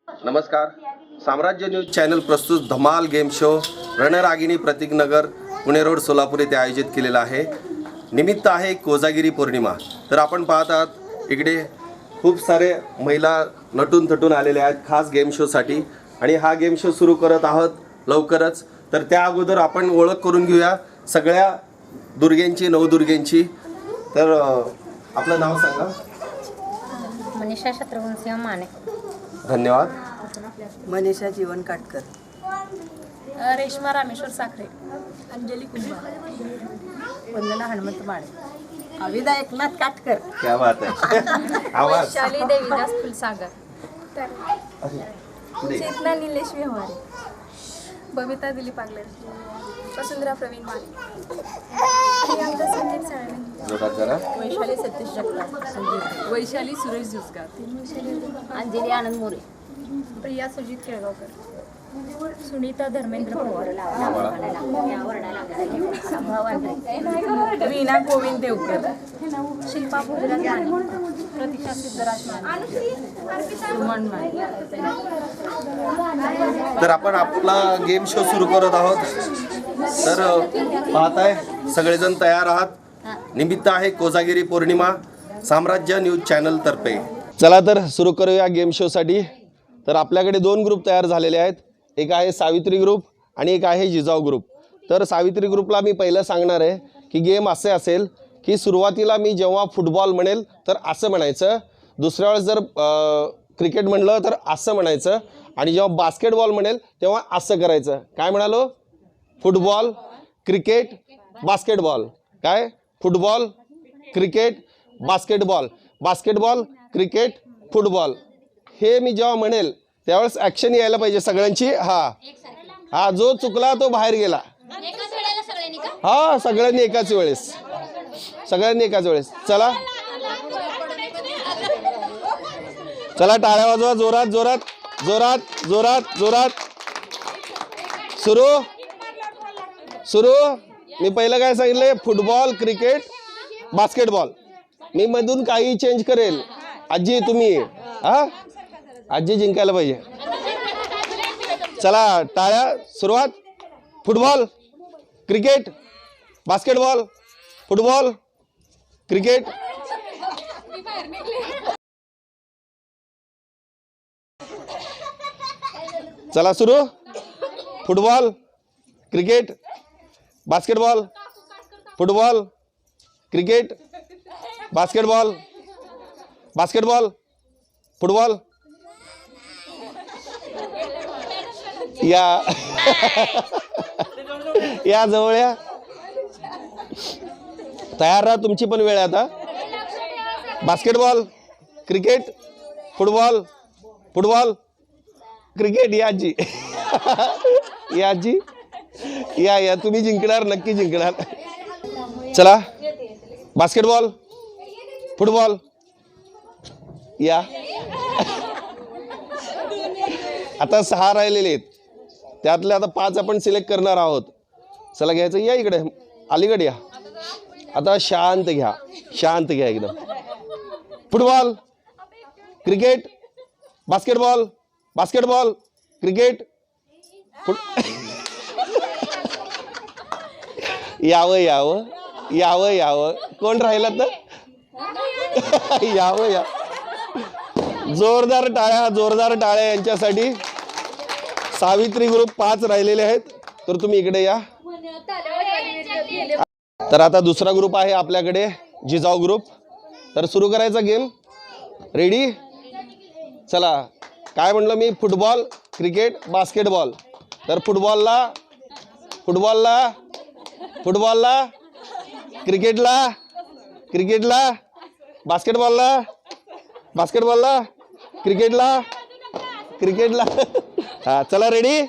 नमस्कार. साम्राज्य news channel प्रस्तुत धमाल गेम शो रणरागिणी प्रतीक नगर पुणे रोड सोलापूर येथे आयोजित केलेला आहे. निमित्त आहे कोजागिरी पौर्णिमा. तर आपण पाहत आहात इकडे खूप सारे महिला नटून थटून आलेले आहेत खास गेम शोसाठी आणि हा गेम शो सुरू करत आहोत लवकरच. तर त्या अगोदर आपण ओळख करून घेऊया सगळ्या दुर्गेंची नवदुर्गेंची. तर आपलं नाव सांगा. मनीषा शत्रुघ्नसिंह माने. धन्यवाद. मनीषा जीवन काटकर. रेश्मा रामेश्वर साखरे. अंजली कुंभार. वंदना हनुमंत माळे. अविदा एकनाथ काटकर. क्या बात है. आवाज. वैशाली देवीदास फुलसागर. चेतना निलेश व्यवहारे. बबिता दिलीप आगले. वसुंधरा प्रवीण माने. प्रियांका संदीप साळवे. जोरात जरा. वैशाली सतीश जगताप. वैशाली सुरेश जुसकार. अंजली आनंद मोरे. प्रिया सुजित केळगावकर. सुनीता धर्मेंद्र पवार. वीणा गोविंद देवकर. शिल्पा भोजराज माने. प्रतीक्षा सिद्धराज माने. सुमन माने. तर आपण आपला गेम शो सुरू करत आहोत. तर पाहताय सगळेजण तयार आहात. निमित्त आहे कोजागिरी पौर्णिमा साम्राज्य न्यूज चॅनल तर्फे. चला तर सुरू करूया गेम शोसाठी. तर आपल्याकडे दोन ग्रुप तयार झालेले आहेत. एक आहे सावित्री ग्रुप आणि एक आहे जिजाऊ ग्रुप. तर सावित्री ग्रुपला मी पहिलं सांगणार आहे की गेम असे असेल की सुरुवातीला मी जेव्हा फुटबॉल म्हणेल तर असं म्हणायचं, दुसऱ्या वेळेस जर क्रिकेट म्हणलं तर असं म्हणायचं आणि जेव्हा बास्केटबॉल म्हणेल तेव्हा असं करायचं. काय म्हणालो? Football, cricket, basketball. काय? Football, cricket, basketball, basketball, cricket, football. हे मी जेव्हा म्हणेल त्यावेळेस ॲक्शन यायला पाहिजे सगळ्यांची. हा जो चुकला तो बाहेर गेला. हा सगळ्यांनी एकाच वेळेस. सगळ्यांनी एकाच वेळेस. चला चला टाळ्या वाजवा जोरात जोरात जोरात जोरात जोरात. सुरू सुरू. मी पहिलं काय सांगितलंय? Football, cricket, basketball. मी मधून काही चेंज करेल. आजी तुम्ही हा आजी जिंकायला पाहिजे. चला टाळ्या. सुरुवात. Football, cricket, basketball, football, cricket. चला सुरू. Football, cricket, basketball, football, cricket, basketball, basketball, football. या या जवळ या. तयार राहा. तुमची पण वेळ आहे आता. Basketball, cricket, football, football, cricket. या आजी या आजी या या. तुम्ही जिंकणार, नक्की जिंकणार. चला बास्केटबॉल, फुटबॉल. या. आता 6 राहिलेले आहेत. त्यातले आता 5 आपण सिलेक्ट करणार आहोत. चला घ्यायचं. या इकडे अलीकडे या. आता शांत घ्या, शांत घ्या एकदम. Football, cricket, basketball, basketball, cricket, यावं यावं यावं यावं. कोण राहिलं तर यावं या. जोरदार टाळ्या, जोरदार टाळ्या यांच्यासाठी. सावित्री ग्रुप 5 राहिलेले आहेत. तर तुम्ही इकडे या. तर आता दुसरा ग्रुप आहे आपल्याकडे, जिजाऊ ग्रुप. तर सुरू करायचा गेम. रेडी? चला. काय म्हणलं मी? Football, cricket, basketball. तर फुटबॉलला, फुटबॉलला, फुटबॉलला, क्रिकेटला, क्रिकेटला, बास्केटबॉलला, बास्केटबॉलला, क्रिकेटला, क्रिकेटला. हा चला. रेडी?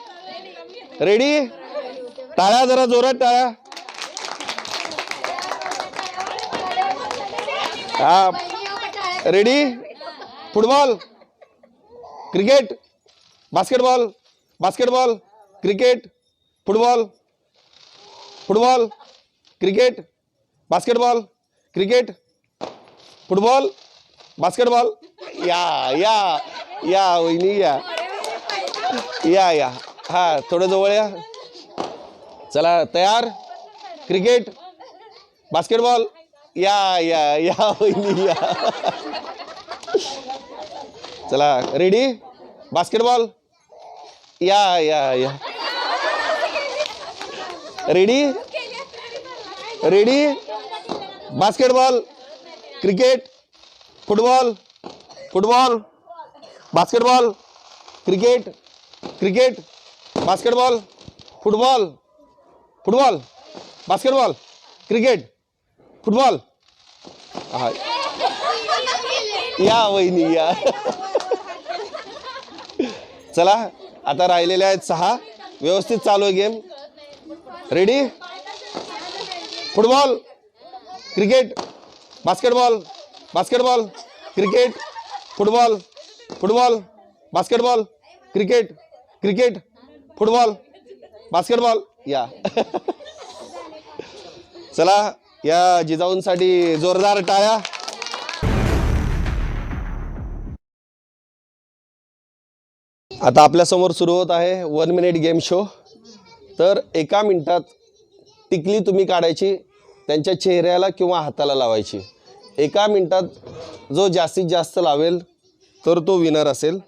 रेडी? टाळ्या जरा जोरात टाळ्या. हा ready? Football, cricket, basketball, basketball, cricket, football, football, cricket, basketball, cricket, football, basketball. या या या वहिनी या. या या हा थोडं जवळ या. चला तयार. क्रिकेट बास्केटबॉल या या या वहिनी या. चला रेडी बास्केटबॉल या या या. Ready ready basketball cricket football football basketball cricket cricket basketball football football basketball cricket football. हा या वहिनी या. चला आता राहिलेले आहेत 6. व्यवस्थित चालू आहे game. Ready football cricket basketball basketball cricket football football basketball cricket cricket football basketball या. चला या जिजाऊंसाठी जोरदार टाळ्या. आता आपल्या समोर सुरू होत आहे 1 मिनिट गेम शो. तर 1 मिनिटात टिकली तुम्ही काढायची, त्यांच्या चेहऱ्याला किंवा हाताला लावायची. 1 मिनिटात जो जास्तीत जास्त लावेल तर तो विनर असेल.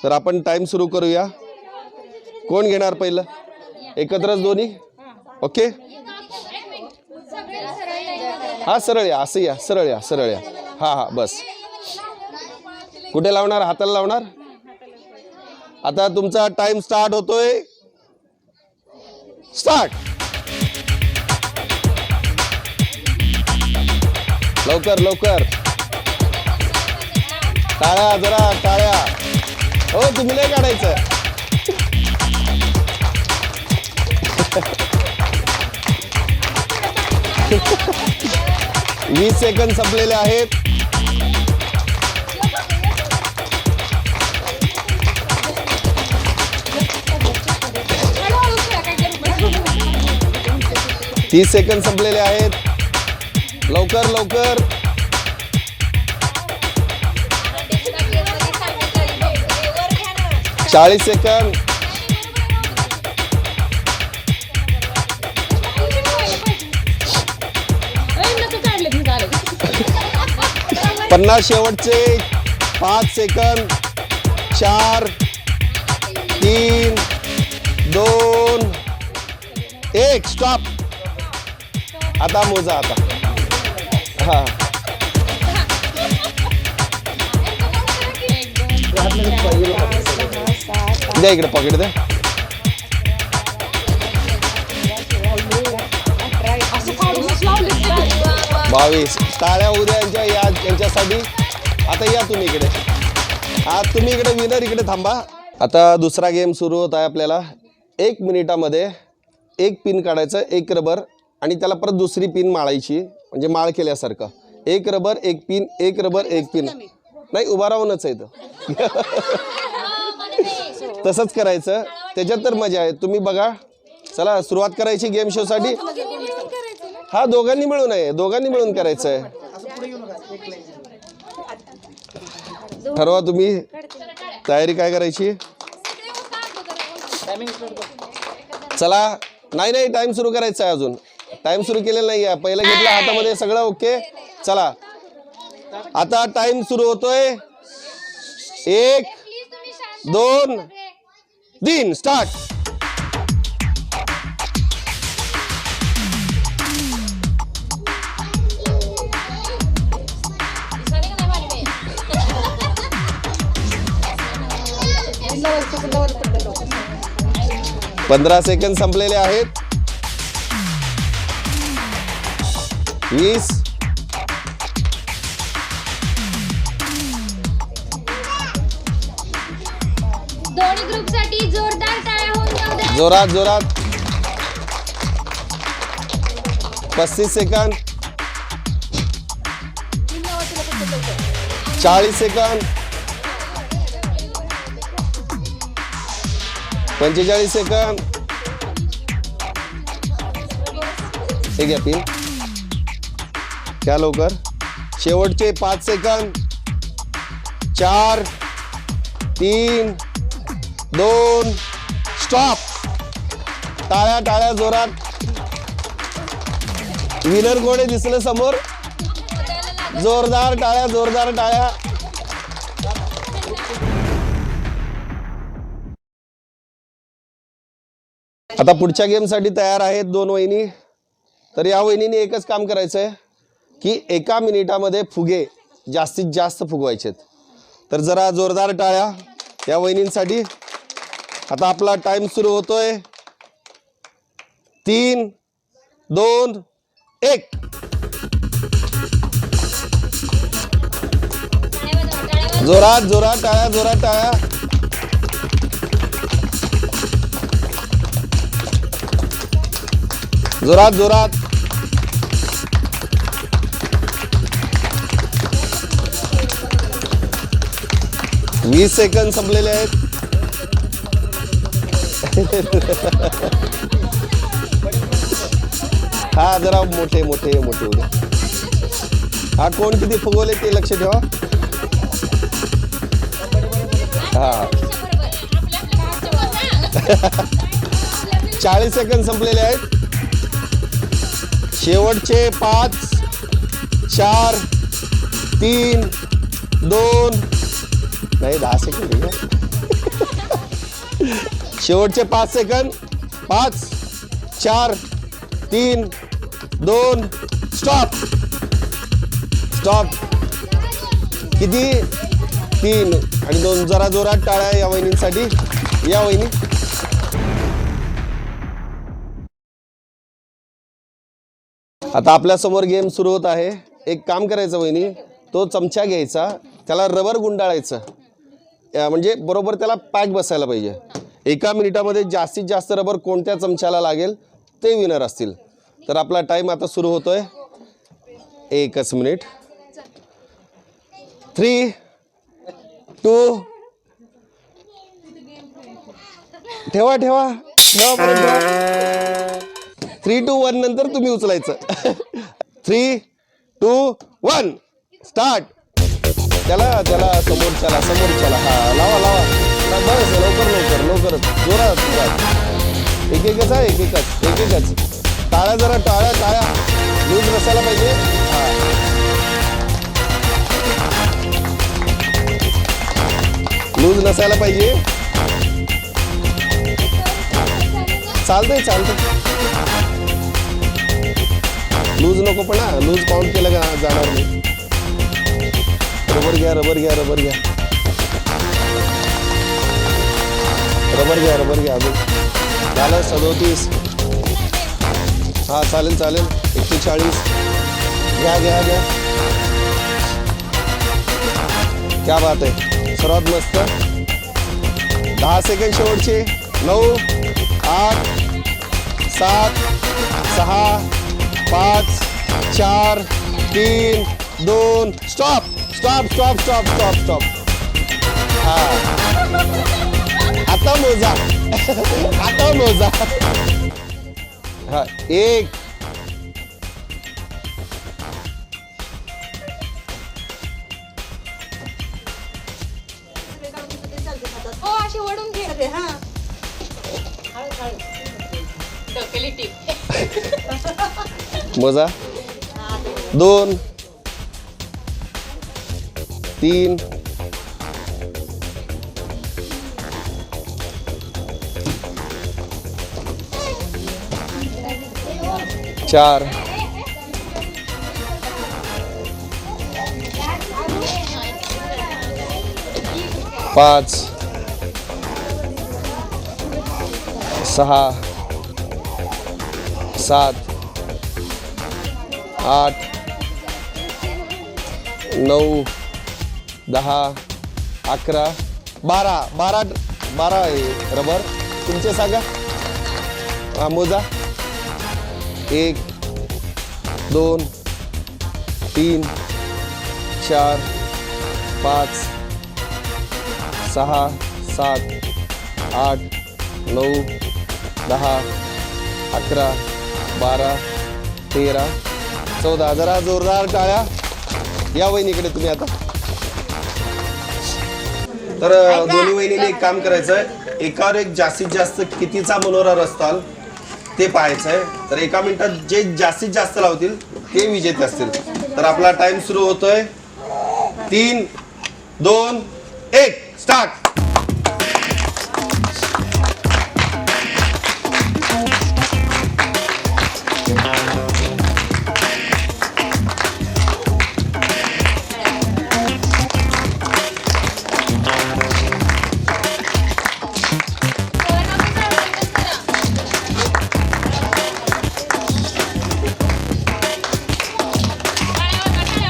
तर आपण टाइम सुरू करूया. कोण घेणार पहिलं? एकत्रच दोन्ही? ओके हा सरळ या. असं या सरळ या सरळ या. हा हा बस. कुठे लावणार? हाताला लावणार. आता तुमचा टाइम स्टार्ट होतोय. स्टार्ट. लवकर लवकर टाळ्या जरा टाळ्या. हो तुम्ही नाही काढायचं. 20 सेकंद संपलेले आहेत. तीस सेकंद संपलेले आहेत. लवकर लवकर. 40 सेकंद. पन्नास शेवटचे 5 सेकंद. 4 3 2 1 स्टॉप. आता मोजा आता. हा द्या इकडे पॉकेट द्या. बावीस. टाळ्या उद्या यांच्यासाठी. आता या तुम्ही इकडे. हा तुम्ही इकडे विनर इकडे थांबा. आता दुसरा गेम सुरू होत आहे आपल्याला. 1 मिनिटामध्ये 1 पिन काढायचं, 1 रबर आणि त्याला परत दुसरी पिन माळायची, म्हणजे माळ केल्यासारखं. 1 रबर 1 पिन 1 रबर 1 पिन. नाही उभा राहूनच आहे इथं. तसंच करायचं. त्याच्यात तर मजा आहे. तुम्ही बघा. चला सुरुवात करायची गेम शो साठी. हा दोघांनी मिळून आहे. दोघांनी मिळून करायचं आहे. ठरवा तुम्ही तयारी काय करायची. चला नाही नाही टाइम सुरू करायचा आहे. अजून टाइम सुरू केलेला नाही आहे. पहिलं घेतलं हातामध्ये सगळं ओके. चला आता टाइम सुरू होतोय. 1 2 3 स्टार्ट. पंधरा सेकंद संपलेले आहेत. 20 दोन्ही ग्रुपसाठी जोरदार टाळ्या होऊन जाऊ द्या. जोरात जोरात. 35 सेकंद. 40 सेकंद. 45 सेकंद. हे घ्या पिन. क्या लवकर. शेवटचे 5 सेकंद. 4 3 2 स्टॉप. टाळ्या टाळ्या जोरात. विनर कोणी दिसलं समोर? जोरदार टाळ्या, जोरदार टाळ्या. आता पुढच्या गेमसाठी तयार आहेत 2 वहिनी. तर या वहिनीने एकच काम करायचंय की एका मिनिटामध्ये फुगे जास्तीत जास्त फुगवायचेत. तर जरा जोरदार टाळ्या या वहिनींसाठी. आता आपला टाइम सुरू होतोय. 3 2 1. जोरात जोरात टाळ्या, जोरात टाळ्या. जोरात जोरात. वीस सेकंद संपलेले आहेत. हा जरा मोठे मोठे मोठे उद्या. हा कोण किती फुगवले ते लक्ष ठेवा. हा 40 सेकंद संपलेले आहेत. शेवटचे 5 4 3 2 नाही 10 सेकंद. शेवटचे 5 सेकंद. 5 4 3 2 स्टॉप. स्टॉप. किती? 3 आणि 2. जरा जोरात टाळ्या या वहिनींसाठी. या वहिनी. आता आपल्या समोर गेम सुरू होत आहे. एक काम करायचं वहिनी, तो चमचा घ्यायचा, त्याला रबर गुंडाळायचं, म्हणजे बरोबर त्याला पॅक बसायला पाहिजे. एका मिनिटामध्ये जास्तीत जास्त रबर कोणत्या चमच्याला लागेल ते विनर असतील. तर आपला टाइम आता सुरू होतोय. 1 मिनिट. 3 2 ठेवा ठेवा ठेवा परत ठेवा. 3 2 1 नंतर तुम्ही उचलायचं. 3 2 1 स्टार्ट. त्याला त्याला समोरच्याला समोरच्याला. हा लावा लावा. बस लवकर लवकर लवकर. जोरात जोरात. एक एकच आहे. एक एकच एक एकच. टाळ्या जरा टाळ्या टाळ्या. लूज नसायला पाहिजे. हा लूज नसायला पाहिजे. चालतंय चालतंय. लूज नको पण हा. लूज काउंट केलं का जाणार नाही. रबर घ्या रबर घ्या रबर घ्या रबर घ्या रबर घ्या. अजून झालं 37. हा चालेल चालेल. 140. घ्या घ्या घ्या. क्या बात आहे. सर्वात मस्त. 10 सेकंड शेवटचे. 9 8 7 6 5 4 3 2 stop stop stop stop stop stop. हा आता मोजा. आता मोजा. हा 1 अशी ओढून घे. हा मोजा. 2 3 4 5 6 7 8 9 10 11 12 12 आहे रबर. तुमचे सांगा. हा मोजा. 1 2 3 4 5 6 7 8 9 10 11 12 13 14. जरा जोरदार टाळ्या या वहिनीकडे तुम्ही आता. तर दोन्ही वहिनीने एक काम करायचं आहे. एकावर एक जास्तीत जास्त कितीचा मनोरा रचताल ते पाहायचं आहे. तर एका मिनिटात जे जास्तीत जास्त लावतील ते विजेते असतील. तर आपला टाइम सुरू होतोय. 3, 2, 1 स्टार्ट.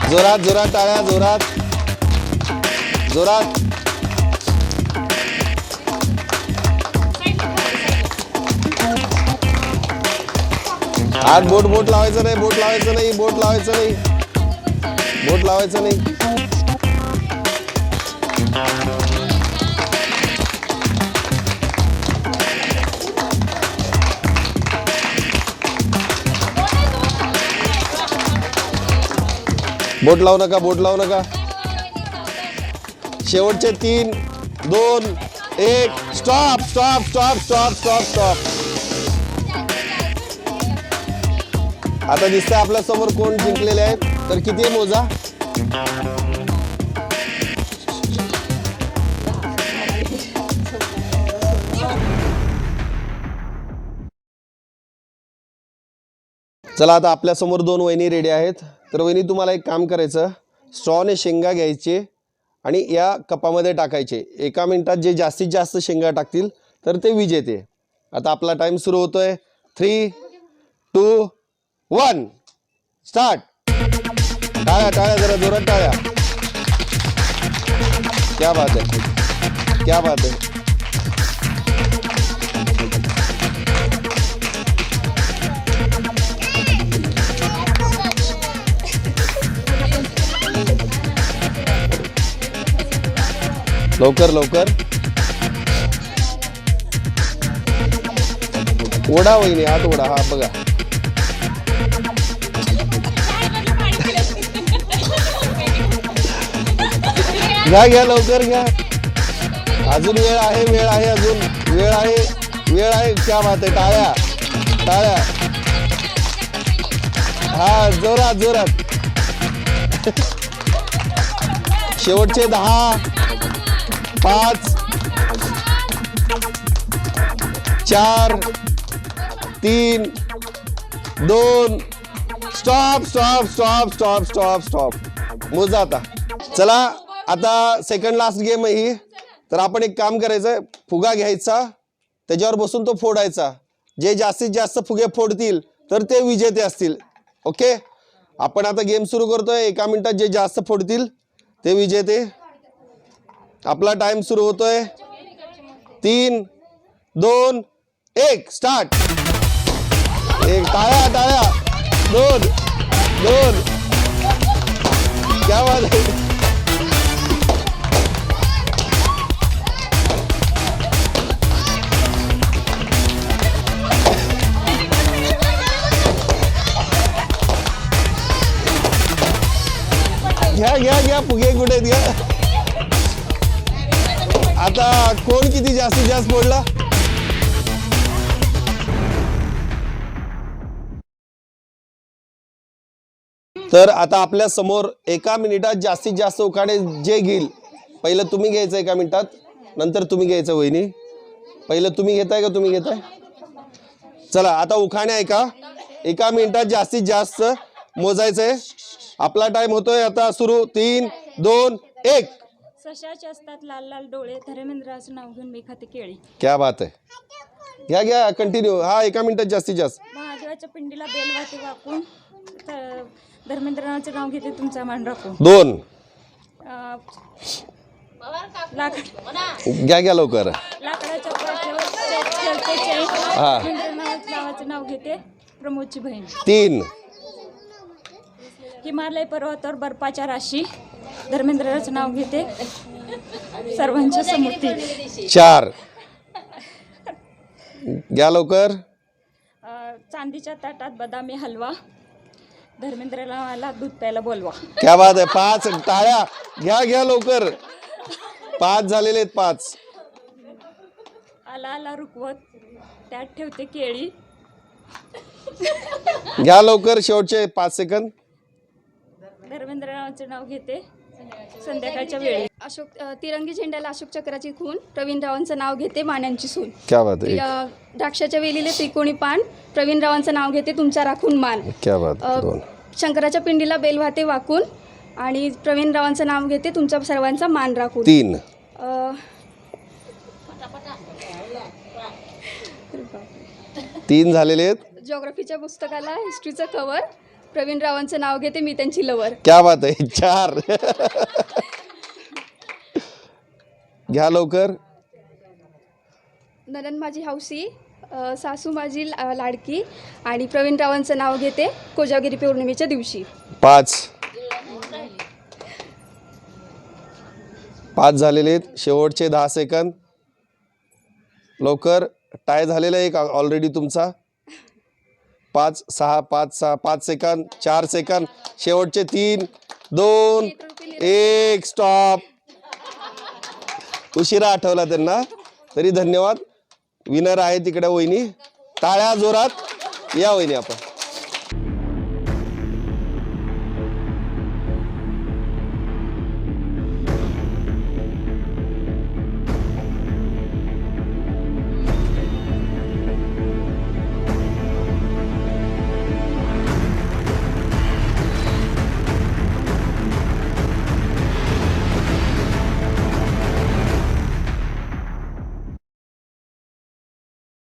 जोरात जोरात टाळ्या, जोरात जोरात. आज बोट लावायचं नाही, बोट लावायचं नाही, बोट लावायचं नाही, बोट लावायचं नाही. बोट लावू नका, बोट लावू नका. शेवटचे 3, 2, 1 stop stop stop stop stop stop. आता दिसतंय आपल्या समोर कोण जिंकलेले आहेत. तर किती आहे मोजा. चला आता आपल्या समोर 2 वहिनी रेडी आहेत. तर वहिनी तुम्हाला एक काम करायचं, स्ट्रॉने शेंगा घ्यायचे आणि या कपामध्ये टाकायचे. एका मिनिटात जे जास्तीत जास्त शेंगा टाकतील तर ते विजेते. आता आपला टाइम सुरू होतोय. 3, 2, 1 स्टार्ट. टाळ्या टाळ्या, जरा जोरात टाळ्या. क्या बात है, क्या बात है. लवकर लवकर ओढा वहिनी, हात ओढा. हा बघा, घ्या घ्या लवकर घ्या. अजून वेळ आहे, वेळ आहे, अजून वेळ आहे, वेळ आहे. क्या बात आहे. टाळ्या टाळ्या. हा जोरात जोरात. शेवटचे 10, 5, 4, 3, 2 stop stop stop stop stop stop. मोजा आता. चला आता सेकंड लास्ट गेम आहे ही. तर आपण एक काम करायचं, फुगा घ्यायचा, त्याच्यावर बसून तो फोडायचा. जे जास्तीत जास्त फुगे फोडतील तर ते विजेते असतील. ओके, आपण आता गेम सुरू करतोय. एका मिनिटात जे जास्त फोडतील ते विजेते. आपला टाइम सुरू होतोय. 3, 2, 1 स्टार्ट. एक टाळ्या टाळ्या. 2, 2 क्या बात है. घ्या घ्या घ्या, फुगे कुठे घ्या. आता कोण किती जास्तीत जास्त फोडला. तर आता आपल्या समोर एका मिनिटात जास्तीत जास्त उखाणे जे घेईल, पहिलं तुम्ही घ्यायचं एका मिनिटात, नंतर तुम्ही घ्यायचं वहिनी. पहिलं तुम्ही घेताय का तुम्ही घेताय. चला आता उखाणे ऐका. एका मिनिटात जास्तीत जास्त मोजायचंय. आपला टाइम होतोय आता सुरू. 3, 2, 1 सशाचे असतात लाल लाल डोळे, धर्मेंद्राचं नाव घेऊन मी खाते केळी. क्या बात आहे. घ्या घ्या कंटिन्यू. हा एका मिनिटात जास्तीत जास्त. महादेवाच्या पिंडीला बेल वाटे वाकून धर्मेंद्राचं नाव घेते तुमचा मान राखून. 2 लाकड घ्या घ्या लवकर. लाकडाच्या पाठीवर हा. नावाचं नाव घेते प्रमोदची बहीण. 3 हिमालय पर्वतावर बर्फाच्या राशी, धर्मेंद्राचं नाव घेते सर्वांच्या समृद्धी. 4 घ्या लवकर. चांदीच्या ताटात बदामी हलवा, धर्मेंद्रला मला दूध प्यायला बोलवा. क्या बात आहे. 5 टाळ्या. घ्या घ्या लवकर. 5 झालेले आहेत. 5 आला आला रुकवत त्यात ठेवते केळी. घ्या लवकर शेवटचे 5 सेकंद. धर्मेंद्ररावांचे नाव घेते संध्याकाळच्या वेळी. तिरंगी झेंड्याला अशोक चक्राची खून. प्रवीण रावांचं नाव घेते मान्यांची सून. क्या बात है. द्राक्षाच्या वेलीले त्रिकोणी पान. प्रवीण रावांचं नाव घेते तुमचा राखून मान. क्या बात. 2. शंकराच्या पिंडीला बेल वाहते वाकून. आणि प्रवीण रावांचं नाव घेते तुमचा सर्वांचा मान राखून. 3. तीन झालेले आहेत. जिओग्राफीच्या पुस्तकाला हिस्ट्रीचं कवर. प्रवीण रावांचं नाव घेते मी त्यांची लवर. क्या बात आहे. 4. घ्या लवकर. ननन माझी हौसी. सासू माझी लाडकी. आणि प्रवीण रावांचं नाव घेते कोजागिरी पौर्णिमेच्या दिवशी. 5 झालेले आहेत. शेवटचे 10 सेकंद लवकर. टाय झालेला एक ऑलरेडी तुमचा. 5 6 5 6 5 सेकंद. 4 सेकंद. शेवटचे 3 2 1 स्टॉप. उशिरा आठवला त्यांना तरी धन्यवाद. विनर आहे तिकडे वहिनी. टाळ्या जोरात. या वहिनी आपण.